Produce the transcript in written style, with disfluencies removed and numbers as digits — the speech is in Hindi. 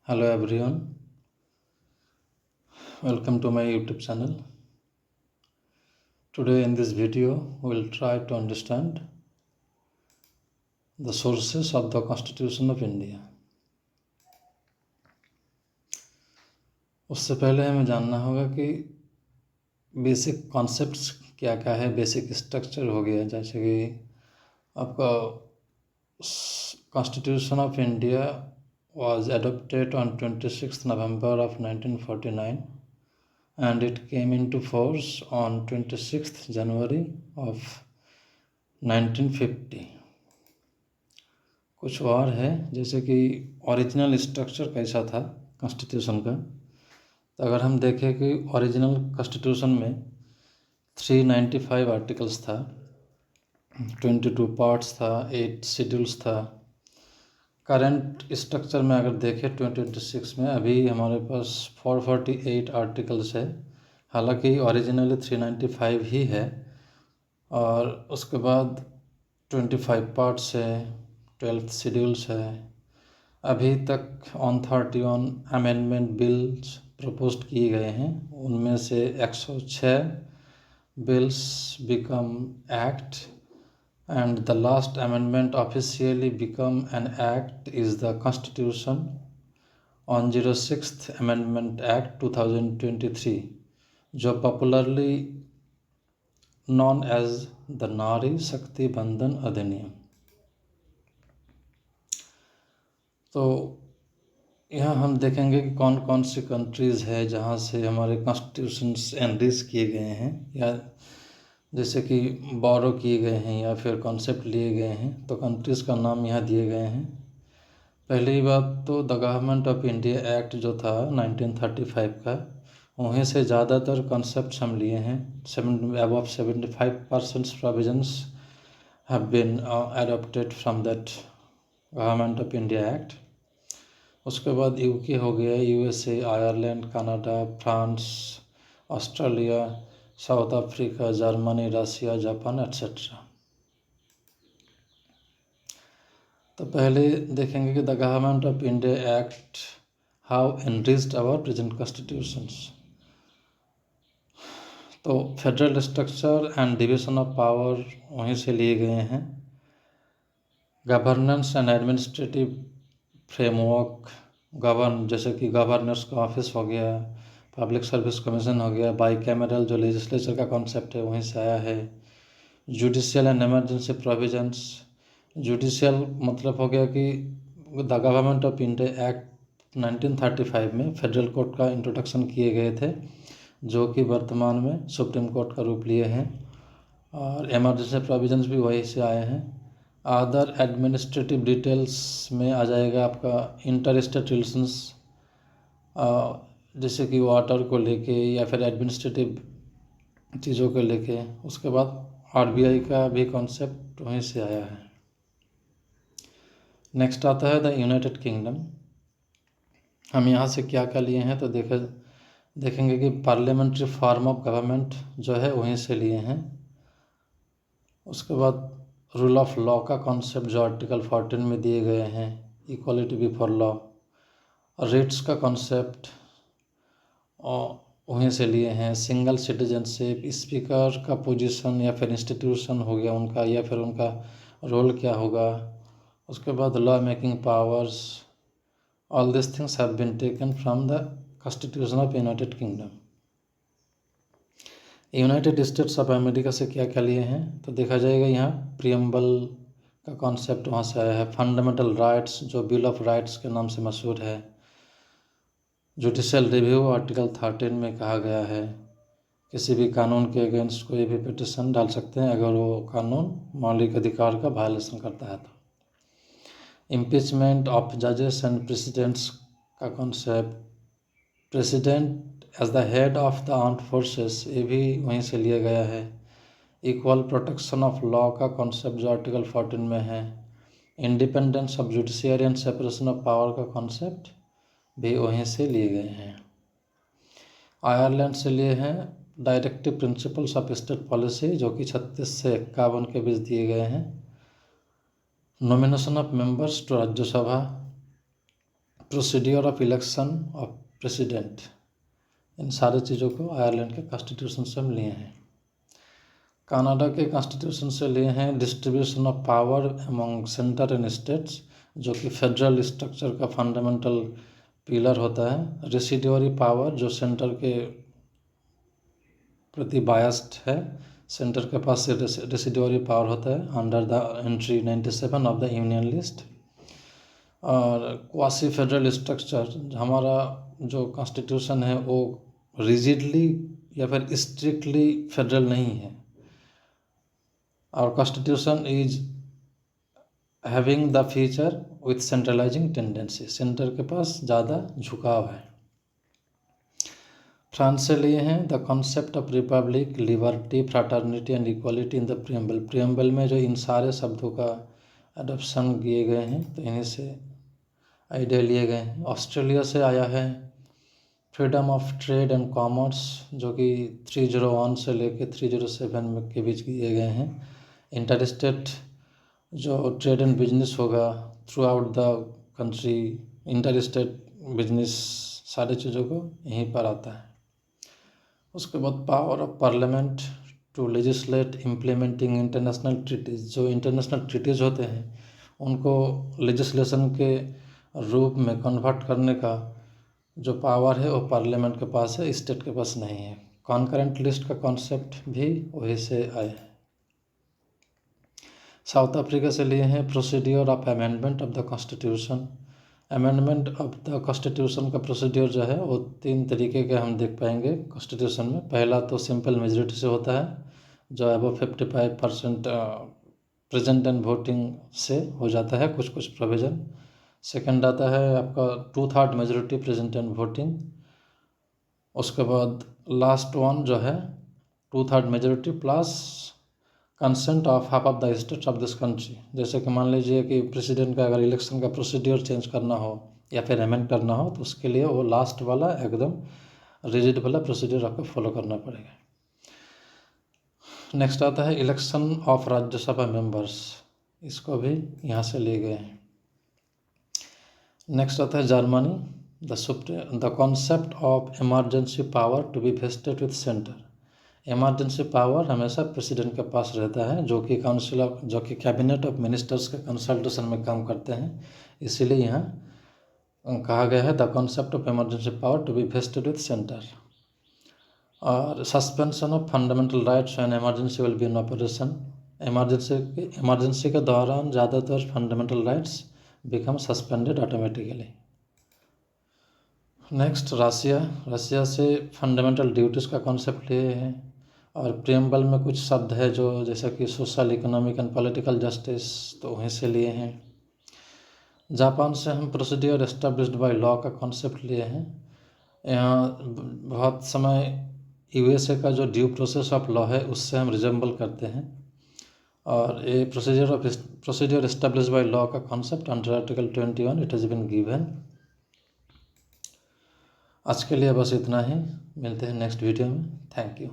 Hello everyone, welcome to my YouTube channel. Today in this video, we will try to understand the sources of the Constitution of India. उससे पहले हमें जानना होगा कि बेसिक कॉन्सेप्ट्स क्या क्या है, बेसिक स्ट्रक्चर हो गया, जैसे कि आपका Constitution of India was adopted on 26th November of 1949 and it came into force on 26th January of 1950. कुछ और है, जैसे कि ओरिजिनल स्ट्रक्चर कैसा था कॉन्स्टिट्यूशन का। तो अगर हम देखें कि ओरिजिनल कॉन्स्टिट्यूशन में 395 आर्टिकल्स था, 22 पार्ट्स था, 8 शेड्यूल्स था। करंट स्ट्रक्चर में अगर देखें 2026 में अभी हमारे पास 448 आर्टिकल्स है, हालांकि ओरिजिनली 395 ही है। और उसके बाद 25 पार्ट्स है, 12 शेड्यूल्स है। अभी तक 131 अमेंडमेंट बिल्स प्रपोज्ड किए गए हैं, उनमें से 106 bills become act and the last amendment officially become an act is the Constitution on 06th Amendment Act 2023, जो popularly known as the नारी शक्ति बंधन अधिनियम। तो यहाँ हम देखेंगे कि कौन कौन सी कंट्रीज़ है जहाँ से हमारे कॉन्स्टिट्यूशंस एनरिच किए गए हैं, या जैसे कि बोरो किए गए हैं या फिर कॉन्सेप्ट लिए गए हैं। तो कंट्रीज़ का नाम यहाँ दिए गए हैं। पहली बात तो the government of India act जो था 1935 का, वहीं से ज़्यादातर कॉन्सेप्ट्स हम लिए हैं। Above 75% provisions have been adopted from that government of India act. उसके बाद यूके हो गया, USA, Ireland, Canada, France, Australia, South Africa, Germany, Russia, Japan etcetera. तो पहले देखेंगे कि the government of India act how enriched our present constitutions. तो federal structure and division of power वहीं से लिए गए हैं। गवर्नेंस एंड एडमिनिस्ट्रेटिव फ्रेमवर्क, जैसे कि गवर्नर्स का ऑफिस हो गया, पब्लिक सर्विस कमीशन हो गया, बाई कैमरल जो लेजिस्लेचर का कॉन्सेप्ट है वहीं से आया है। Judicial and emergency provisions, judicial मतलब हो गया कि the government of India act 1935 में फेडरल कोर्ट का इंट्रोडक्शन किए गए थे, जो कि वर्तमान में सुप्रीम कोर्ट का रूप लिए हैं। और इमरजेंसी प्रोविजंस भी वहीं से आए हैं। अदर एडमिनिस्ट्रेटिव डिटेल्स में आ जाएगा आपका इंटर स्टेट रिलेशंस, जैसे कि वाटर को लेके या फिर एडमिनिस्ट्रेटिव चीज़ों को लेके। उसके बाद आरबीआई का भी कॉन्सेप्ट वहीं से आया है। नेक्स्ट आता है द यूनाइटेड किंगडम। हम यहाँ से क्या क्या लिए हैं तो देखेंगे कि पार्लियामेंट्री फॉर्म ऑफ गवर्नमेंट जो है वहीं से लिए हैं। उसके बाद रूल ऑफ लॉ का कॉन्सेप्ट जो आर्टिकल 14 में दिए गए हैं, इक्वालिटी बिफोर लॉ। रेट्स का कॉन्सेप्ट वहीं से लिए हैं। सिंगल सिटीजनशिप, स्पीकर का पोजीशन या फिर इंस्टीट्यूशन हो गया उनका, या फिर उनका रोल क्या होगा। उसके बाद law making powers, all this things have been taken from the constitution of United Kingdom. United States of America से क्या क्या लिए हैं तो देखा जाएगा, यहाँ प्रियम्बल का कॉन्सेप्ट वहाँ से आया है। फंडामेंटल राइट्स जो बिल ऑफ राइट्स के नाम से मशहूर है। जुडिशियल रिव्यू आर्टिकल 13 में कहा गया है, किसी भी कानून के अगेंस्ट कोई भी पिटिशन डाल सकते हैं अगर वो कानून मौलिक अधिकार का वायलेशन करता है। तो इम्पीचमेंट ऑफ जजेस एंड प्रेसिडेंट्स का concept, president as the head of the armed forces, ये भी वहीं से लिया गया है। इक्वल प्रोटेक्शन ऑफ लॉ का कॉन्सेप्ट जो आर्टिकल 14 में है। Independence of judiciary and separation of power का कॉन्सेप्ट भी वहीं से लिए गए हैं। आयरलैंड से लिए हैं directive principles of state policy, जो कि 36 से 51 के बीच दिए गए हैं। Nomination of members to Rajya Sabha, procedure of election of president, इन सारी चीज़ों को आयरलैंड के कॉन्स्टिट्यूशन से हम लिए हैं। कनाडा के कॉन्स्टिट्यूशन से लिए हैं distribution of power among centre and states, जो कि फेडरल स्ट्रक्चर का फंडामेंटल पिलर होता है। रेसिड्यूरी पावर, जो सेंटर के प्रति बायस्ड है, सेंटर के पास से रेसिड्यूरी पावर होता है under the entry 97 of the union list. और क्वासी फेडरल स्ट्रक्चर, हमारा जो कॉन्स्टिट्यूशन है वो रिजिडली या फिर स्ट्रिक्टली फेडरल नहीं है। और constitution is having the feature with centralising tendency, centre के पास ज़्यादा झुकाव है। फ्रांस से लिए हैं the concept of republic, liberty, fraternity and equality in the preamble. Preamble में जो इन सारे शब्दों का एडॉप्शन किए गए हैं, तो इन्हीं से आइडिया लिए गए हैं। ऑस्ट्रेलिया से आया है freedom of trade and commerce, जो कि 301 से लेके 307 के बीच किए गए हैं। इंटर-स्टेट जो ट्रेड एंड बिजनेस होगा throughout the country, interstate business, सारी चीज़ों को यहीं पर आता है। उसके बाद power of parliament to legislate implementing international treaties, जो इंटरनेशनल ट्रीटीज़ होते हैं उनको लेजिस्लेशन के रूप में कन्वर्ट करने का जो पावर है वो पार्लियामेंट के पास है, स्टेट के पास नहीं है। कॉन्करेंट लिस्ट का कॉन्सेप्ट भी वहीं से आया है। साउथ अफ्रीका से लिए हैं procedure of amendment of the constitution. Amendment of the constitution का प्रोसीड्योर जो है वो 3 तरीके के हम देख पाएंगे कॉन्स्टिट्यूशन में। पहला तो सिंपल मेजॉरिटी से होता है, जो अबव 55% प्रेजेंट एंड वोटिंग से हो जाता है कुछ कुछ प्रोविज़न। सेकंड आता है आपका 2/3 मेजॉरिटी प्रेजेंट एंड वोटिंग। उसके बाद लास्ट वन जो है 2/3 majority plus consent of half of the states of this country. जैसे कि मान लीजिए कि प्रेसिडेंट का अगर इलेक्शन का प्रोसीड्योर चेंज करना हो या फिर अमेंड करना हो, तो उसके लिए वो लास्ट वाला एकदम रिजिड वाला प्रोसीड्योर आपको फॉलो करना पड़ेगा। नेक्स्ट आता है इलेक्शन ऑफ राज्यसभा मेंबर्स, इसको भी यहाँ से लिए गए हैं। नेक्स्ट आता है Germany, the concept of emergency power to be vested with centre. Emergency power हमेशा प्रेसिडेंट के पास रहता है, जो कि कैबिनेट ऑफ मिनिस्टर्स के कंसल्टेशन में काम करते हैं। इसीलिए यहाँ कहा गया है the concept of emergency power to be vested with centre. और suspension of fundamental rights and emergency will be in operation. Emergency के दौरान ज़्यादातर fundamental rights become suspended automatically. Next Russia से फंडामेंटल ड्यूटीज़ का कॉन्सेप्ट लिए हैं। और प्रियम्बल में कुछ शब्द है जो जैसे कि social, economic and political justice, तो वहीं से लिए हैं। जापान से हम प्रोसीड्योर एस्टेब्लिश्ड बाय लॉ का कॉन्सेप्ट लिए हैं। यहाँ बहुत समय यूएसए का जो ड्यू प्रोसेस ऑफ लॉ है उससे हम रिजेंबल करते हैं। और ये प्रोसीड्योर एस्टेब्लिश्ड बाय लॉ का concept under article 21 it has been given. आज के लिए बस इतना ही, मिलते हैं नेक्स्ट वीडियो में। Thank you.